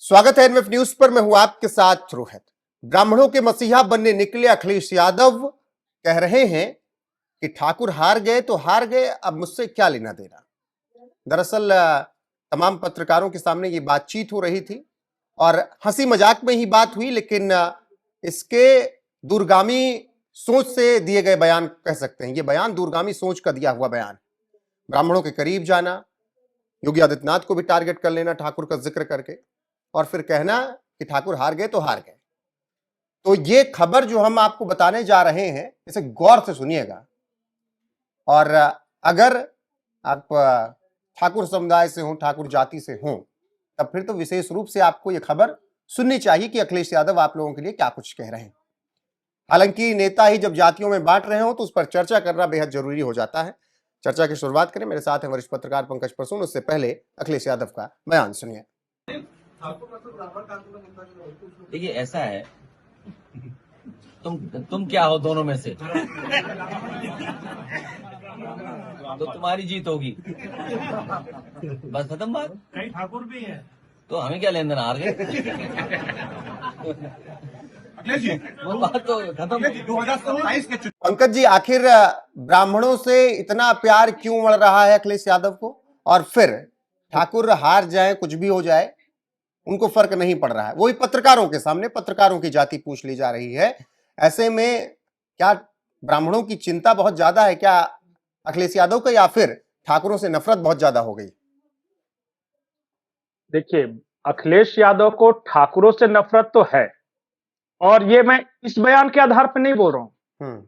स्वागत है NF news पर। मैं हूं आपके साथ रोहित। ब्राह्मणों के मसीहा बनने निकले अखिलेश यादव कह रहे हैं कि ठाकुर हार गए तो हार गए, अब मुझसे क्या लेना देना। दरअसल तमाम पत्रकारों के सामने ये बातचीत हो रही थी और हंसी मजाक में ही बात हुई, लेकिन इसके दूरगामी सोच से दिए गए बयान कह सकते हैं। ये बयान दूरगामी सोच का दिया हुआ बयान। ब्राह्मणों के करीब जाना, योगी आदित्यनाथ को भी टारगेट कर लेना ठाकुर का जिक्र करके, और फिर कहना कि ठाकुर हार गए तो हार गए। तो ये खबर जो हम आपको बताने जा रहे हैं, इसे गौर से सुनिएगा। और अगर आप ठाकुर समुदाय से हो, ठाकुर जाति से हो, तब फिर तो विशेष रूप से आपको यह खबर सुननी चाहिए कि अखिलेश यादव आप लोगों के लिए क्या कुछ कह रहे हैं। हालांकि नेता ही जब जातियों में बांट रहे हो तो उस पर चर्चा करना बेहद जरूरी हो जाता है। चर्चा की शुरुआत करें, मेरे साथ है वरिष्ठ पत्रकार पंकज प्रसून। उससे पहले अखिलेश यादव का बयान सुनिए। देखिए ऐसा है, तुम क्या हो दोनों में से? तो तुम्हारी जीत होगी, बस खत्म बात। कई ठाकुर भी है तो हमें क्या लेन देन, हार गए वो बात तो खत्म। 2027 के पंकज जी, आखिर ब्राह्मणों से इतना प्यार क्यों बढ़ रहा है अखिलेश यादव को, और फिर ठाकुर हार जाए कुछ भी हो जाए उनको फर्क नहीं पड़ रहा है? वही पत्रकारों के सामने पत्रकारों की जाति पूछ ली जा रही है। ऐसे में क्या ब्राह्मणों की चिंता बहुत ज्यादा है क्या अखिलेश यादव का, या फिर ठाकुरों से नफरत बहुत ज्यादा हो गई? देखिए, अखिलेश यादव को ठाकुरों से नफरत तो है, और ये मैं इस बयान के आधार पर नहीं बोल रहा हूं।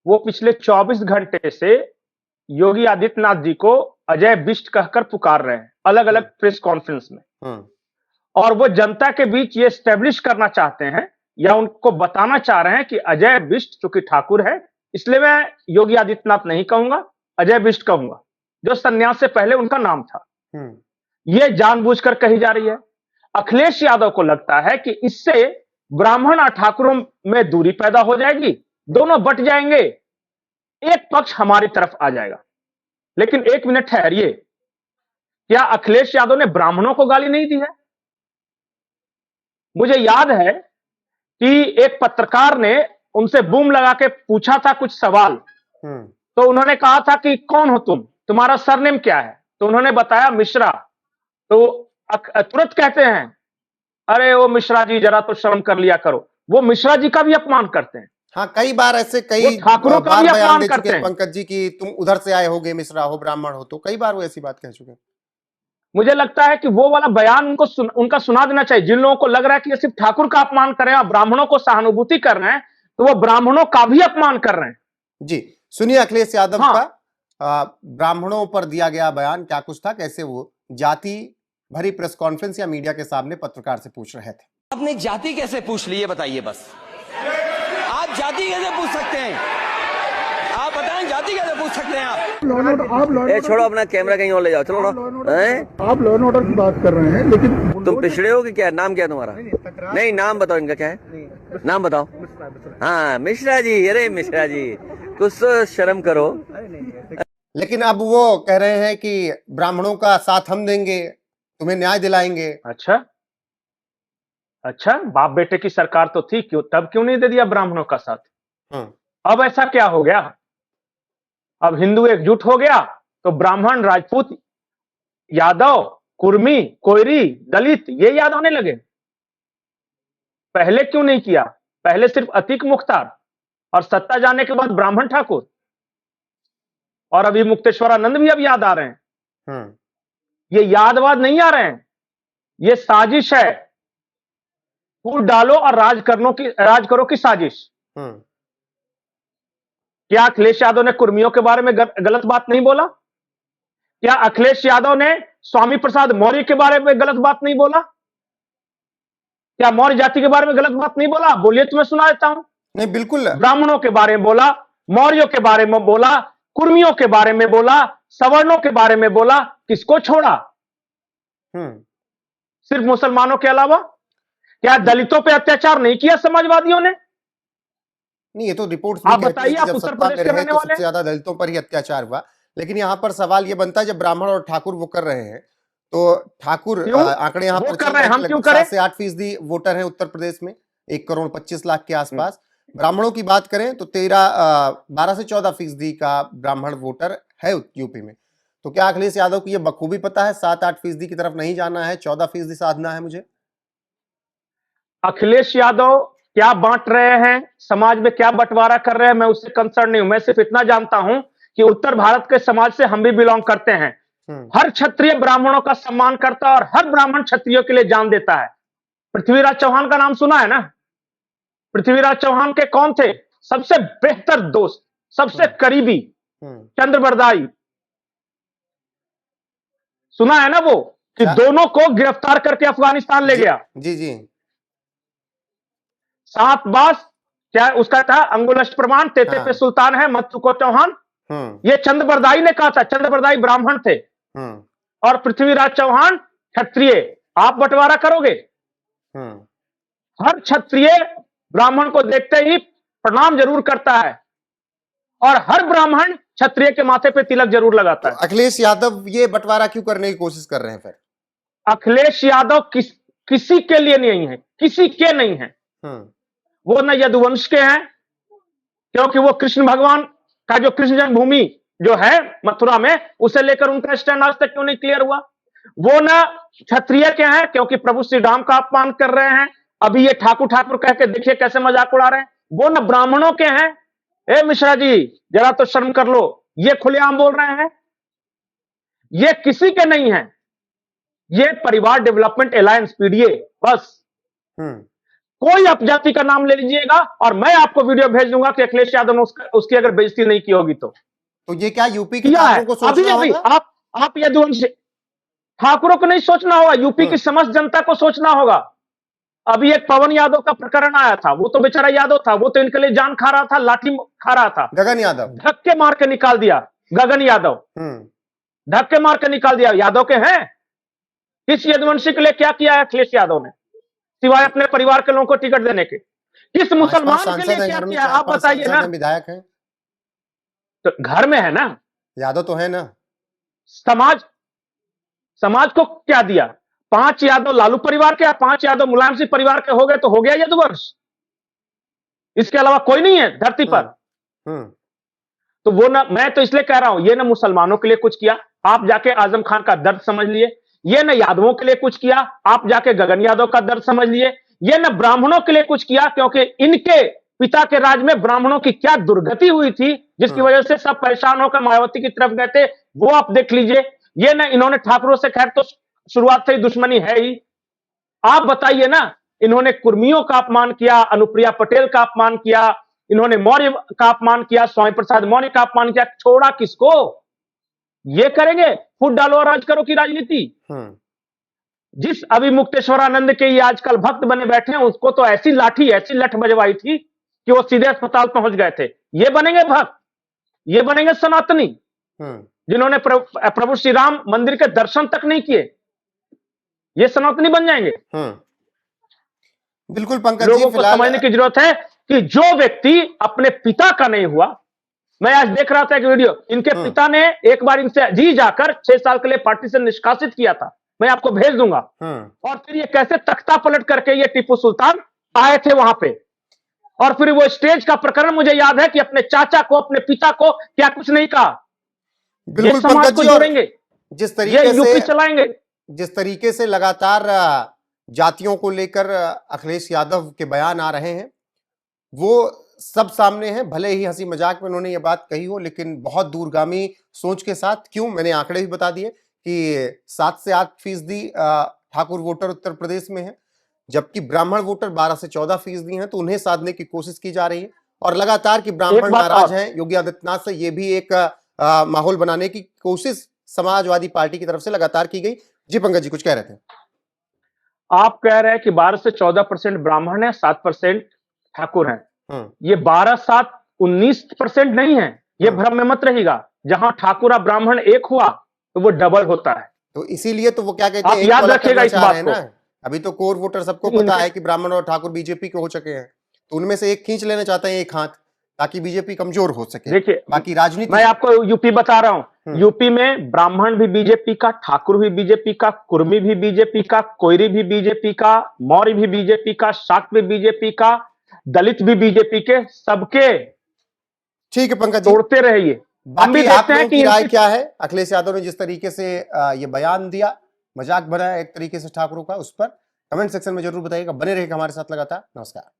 वो पिछले 24 घंटे से योगी आदित्यनाथ जी को अजय बिष्ट कहकर पुकार रहे हैं अलग अलग प्रेस कॉन्फ्रेंस में, और वो जनता के बीच ये स्टैब्लिश करना चाहते हैं या उनको बताना चाह रहे हैं कि अजय बिष्ट चूंकि ठाकुर है, इसलिए मैं योगी आदित्यनाथ नहीं कहूंगा, अजय बिष्ट कहूंगा, जो संन्यास से पहले उनका नाम था। ये जानबूझकर कही जा रही है। अखिलेश यादव को लगता है कि इससे ब्राह्मण और ठाकुरों में दूरी पैदा हो जाएगी, दोनों बट जाएंगे, एक पक्ष हमारी तरफ आ जाएगा। लेकिन एक मिनट ठहरिए, क्या अखिलेश यादव ने ब्राह्मणों को गाली नहीं दी है? मुझे याद है कि एक पत्रकार ने उनसे बूम लगा के पूछा था कुछ सवाल, तो उन्होंने कहा था कि कौन हो तुम, तुम्हारा सरनेम क्या है? तो उन्होंने बताया मिश्रा। तो तुरंत कहते हैं, अरे वो मिश्रा जी जरा तो शर्म कर लिया करो। वो मिश्रा जी का भी अपमान करते हैं। हाँ, कई बार ऐसे कई ठाकुरों का भी अपमान करते हैं पंकज जी की तुम उधर से आए होगे, मिश्रा हो, ब्राह्मण हो, तो कई बार वो ऐसी बात कह चुके हैं। मुझे लगता है कि वो वाला बयान उनका सुना देना चाहिए। जिन लोगों को लग रहा है कि ये सिर्फ ठाकुर का अपमान कर रहे हैं और ब्राह्मणों को सहानुभूति कर रहे हैं, तो वो ब्राह्मणों का भी अपमान कर रहे हैं। जी सुनिए अखिलेश यादव का ब्राह्मणों पर दिया गया बयान क्या कुछ था, कैसे वो जाति भरी प्रेस कॉन्फ्रेंस या मीडिया के सामने पत्रकार से पूछ रहे थे। आपने जाति कैसे पूछ ली, ये बताइए बस। आप जाति कैसे पूछ सकते हैं? आप बताएं, जाति कैसे पूछ सकते हैं आप? छोड़ो अपना कैमरा कहीं और ले जाओ, चलो ना। आप लॉ एंड ऑर्डर की बात कर रहे हैं, लेकिन तुम पिछड़े हो कि क्या? नाम क्या है तुम्हारा? नहीं, नाम बताओ इनका क्या है, नाम बताओ। हाँ मिश्रा जी, अरे मिश्रा जी कुछ तो शर्म करो। लेकिन अब वो कह रहे हैं कि ब्राह्मणों का साथ हम देंगे, तुम्हें न्याय दिलाएंगे। अच्छा, बाप बेटे की सरकार तो थी, तब क्यों नहीं दे दिया ब्राह्मणों का साथ? अब ऐसा क्या हो गया? अब हिंदू एकजुट हो गया तो ब्राह्मण, राजपूत, यादव, कुर्मी, कोयरी, दलित ये याद आने लगे। पहले क्यों नहीं किया? पहले सिर्फ अतीक मुख्तार, और सत्ता जाने के बाद ब्राह्मण ठाकुर, और अभी मुक्तेश्वरानंद भी अब याद आ रहे हैं। ये यादवाद नहीं आ रहे हैं, ये साजिश है। फूट डालो और राज करो की साजिश। क्या अखिलेश यादव ने कुर्मियों के बारे में गलत बात नहीं बोला? क्या अखिलेश यादव ने स्वामी प्रसाद मौर्य के बारे में गलत बात नहीं बोला? क्या मौर्य जाति के बारे में गलत बात नहीं बोला? बोलिए तो मैं सुना देता हूं। नहीं, बिल्कुल। ब्राह्मणों के बारे में बोला, मौर्यों के बारे में बोला, कुर्मियों के बारे में बोला, सवर्णों के बारे में बोला। किसको छोड़ा? सिर्फ मुसलमानों के अलावा? क्या दलितों पे अत्याचार नहीं किया समाजवादियों ने? नहीं, ये तो रिपोर्ट्स आप बताइए, आप उत्तर प्रदेश के रहने वाले। सबसे ज्यादा दलितों पर ही अत्याचार हुआ। लेकिन यहाँ पर सवाल ये बनता है, जब ब्राह्मण और ठाकुर वो कर रहे हैं, तो ठाकुर क्यों? आंकड़े यहाँ वो पर कर चल रहे हैं, रहे हम हैं क्यों लगभग करें? 7 से 8% वोटर हैं उत्तर प्रदेश में, 1,25,00,000 के आसपास। ब्राह्मणों की बात करें तो 12 से 14% का ब्राह्मण वोटर है यूपी में। तो क्या अखिलेश यादव को ये बखूबी पता है 7-8% की तरफ नहीं जाना है, 14% साधना है मुझे? अखिलेश यादव क्या बांट रहे हैं, समाज में क्या बंटवारा कर रहे हैं, मैं उससे कंसर्न नहीं हूं। मैं सिर्फ इतना जानता हूं कि उत्तर भारत के समाज से हम भी बिलोंग करते हैं। हर क्षत्रिय ब्राह्मणों का सम्मान करता है और हर ब्राह्मण क्षत्रियों के लिए जान देता है। पृथ्वीराज चौहान का नाम सुना है ना? पृथ्वीराज चौहान के कौन थे? सबसे बेहतर दोस्त, सबसे करीबी चंद्रबरदाई। सुना है ना वो कि दोनों को गिरफ्तार करके अफगानिस्तान ले गया। जी जी। 7 बास क्या उसका था अंगुलष्ट प्रमाण, तेते पे सुल्तान है मत चुको चौहान। ये चंद्रबरदाई ने कहा था। चंद्रबरदाई ब्राह्मण थे और पृथ्वीराज चौहान क्षत्रिय। आप बंटवारा करोगे? हर क्षत्रिय ब्राह्मण को देखते ही प्रणाम जरूर करता है और हर ब्राह्मण क्षत्रिय के माथे पे तिलक जरूर लगाता है। अखिलेश यादव ये बंटवारा क्यों करने की कोशिश कर रहे हैं फिर? अखिलेश यादव किसी के लिए नहीं है, किसी के नहीं है। वो न यदुवंश के हैं, क्योंकि वो कृष्ण भगवान का जो कृष्ण जन्मभूमि जो है मथुरा में, उसे लेकर उनका स्टैंड आज तक क्यों नहीं क्लियर हुआ। वो न क्षत्रिय के हैं, क्योंकि प्रभु श्री राम का अपमान कर रहे हैं। अभी ये ठाकुर ठाकुर कह के देखिए कैसे मजाक उड़ा रहे हैं। वो न ब्राह्मणों के हैं। ए मिश्रा जी जरा तो शर्म कर लो, ये खुलेआम बोल रहे हैं। ये किसी के नहीं है, ये परिवार डेवलपमेंट अलायंस पीडीए बस। कोई अपजाति का नाम ले लीजिएगा और मैं आपको वीडियो भेज दूंगा कि अखिलेश यादव ने उसकी अगर बेइज्जती नहीं की होगी तो ये क्या यूपी के ठाकुरों को सोचना अभी होगा? आप यदुवंशी ठाकुरों को नहीं सोचना होगा, यूपी की समस्त जनता को सोचना होगा। अभी एक पवन यादव का प्रकरण आया था, वो तो बेचारा यादव था, वो तो इनके लिए जान खा रहा था, लाठी खा रहा था। गगन यादव धक्के मार के निकाल दिया। गगन यादव धक्के मार के निकाल दिया। यादव के हैं। किस यदुवंशी के लिए क्या किया है अखिलेश यादव ने, सिवाय अपने परिवार के लोगों को टिकट देने के? किस मुसलमान के लिए क्या किया आप बताइए ना। विधायक हैं तो घर में है ना, यादव तो है ना। समाज को क्या दिया? 5 यादव लालू परिवार के, 5 यादव मुलायम सिंह परिवार के हो गए तो हो गया यदुवंश। इसके अलावा कोई नहीं है धरती पर। तो वो ना, मैं तो इसलिए कह रहा हूं, ये ना मुसलमानों के लिए कुछ किया, आप जाके आजम खान का दर्द समझ लिए। ये न यादवों के लिए कुछ किया, आप जाके गगन यादव का दर्द समझ लिए। ये न ब्राह्मणों के लिए कुछ किया, क्योंकि इनके पिता के राज में ब्राह्मणों की क्या दुर्गति हुई थी, जिसकी वजह से सब परेशान होकर मायावती की तरफ गए थे, वो आप देख लीजिए। ये न इन्होंने ठाकुरों से खैर तो शुरुआत से ही दुश्मनी है ही। आप बताइए ना, इन्होंने कुर्मियों का अपमान किया, अनुप्रिया पटेल का अपमान किया, इन्होंने मौर्य का अपमान किया, स्वामी प्रसाद मौर्य का अपमान किया। छोड़ा किसको? ये करेंगे फूट डालो और राज करो की राजनीति। जिस अभी मुक्तेश्वरानंद के ये आजकल भक्त बने बैठे हैं, उसको तो ऐसी लाठी ऐसी लठ बजवाई थी कि वो सीधे अस्पताल पहुंच गए थे। ये बनेंगे भक्त, ये बनेंगे सनातनी, जिन्होंने प्रभु श्री राम मंदिर के दर्शन तक नहीं किए, ये सनातनी बन जाएंगे। बिल्कुल पंकज जी, लोगों को समझने की जरूरत है कि जो व्यक्ति अपने पिता का नहीं हुआ, मैं आज देख रहा था एक वीडियो, इनके पिता ने एक बार इनसे जी जाकर 6 साल के लिए पार्टी से निष्कासित किया था, मैं आपको भेज दूंगा। और फिर ये कैसे तख्ता पलट करके ये टीपू सुल्तान आए थे वहां पे, और फिर वो स्टेज का प्रकरण मुझे याद है कि अपने चाचा को, अपने पिता को क्या कुछ नहीं कहा। बिल्कुल समाज को जोड़ेंगे, जिस तरीके ये यूपी से चलाएंगे, जिस तरीके से लगातार जातियों को लेकर अखिलेश यादव के बयान आ रहे हैं, वो सब सामने हैं। भले ही हंसी मजाक में उन्होंने ये बात कही हो, लेकिन बहुत दूरगामी सोच के साथ। क्यों? मैंने आंकड़े भी बता दिए कि 7 से 8% ठाकुर वोटर उत्तर प्रदेश में है, जबकि ब्राह्मण वोटर 12 से 14% हैं। तो उन्हें साधने की कोशिश की जा रही है और लगातार कि ब्राह्मण नाराज हैं योगी आदित्यनाथ से, ये भी एक माहौल बनाने की कोशिश समाजवादी पार्टी की तरफ से लगातार की गई। जी पंकज जी कुछ कह रहे थे। आप कह रहे हैं कि 12 से 14% ब्राह्मण है, 7% ठाकुर हैं। ये 12, 7, 19% नहीं है। ये भ्रम में मत रहिएगा। जहां ठाकुर और ब्राह्मण एक हुआ तो वो डबल होता है। तो इसीलिए तो वो क्या कहते हैं, याद रखिएगा इस बात को। अभी तो कोर वोटर सबको पता है कि ब्राह्मण और ठाकुर बीजेपी के हो चुके हैं, तो उनमें से एक खींच लेना चाहते हैं एक हाथ, ताकि बीजेपी कमजोर हो सके। देखिए बाकी राजनीति, मैं आपको यूपी बता रहा हूं, यूपी में ब्राह्मण भी बीजेपी का, ठाकुर भी बीजेपी का, कुर्मी भी बीजेपी का, कोयरी भी बीजेपी का, मौर्य भी बीजेपी का, शाक्त भी बीजेपी का, दलित भी बीजेपी के, सबके ठीक है पंकज जी, तोड़ते रहे ये। हम भी बाकी आप देखते हैं लोगों की कि राय क्या है? अखिलेश यादव ने जिस तरीके से ये बयान दिया, मजाक बनाया एक तरीके से ठाकुरों का, उस पर कमेंट सेक्शन में जरूर बताइएगा। बने रहेगा हमारे साथ लगातार। नमस्कार।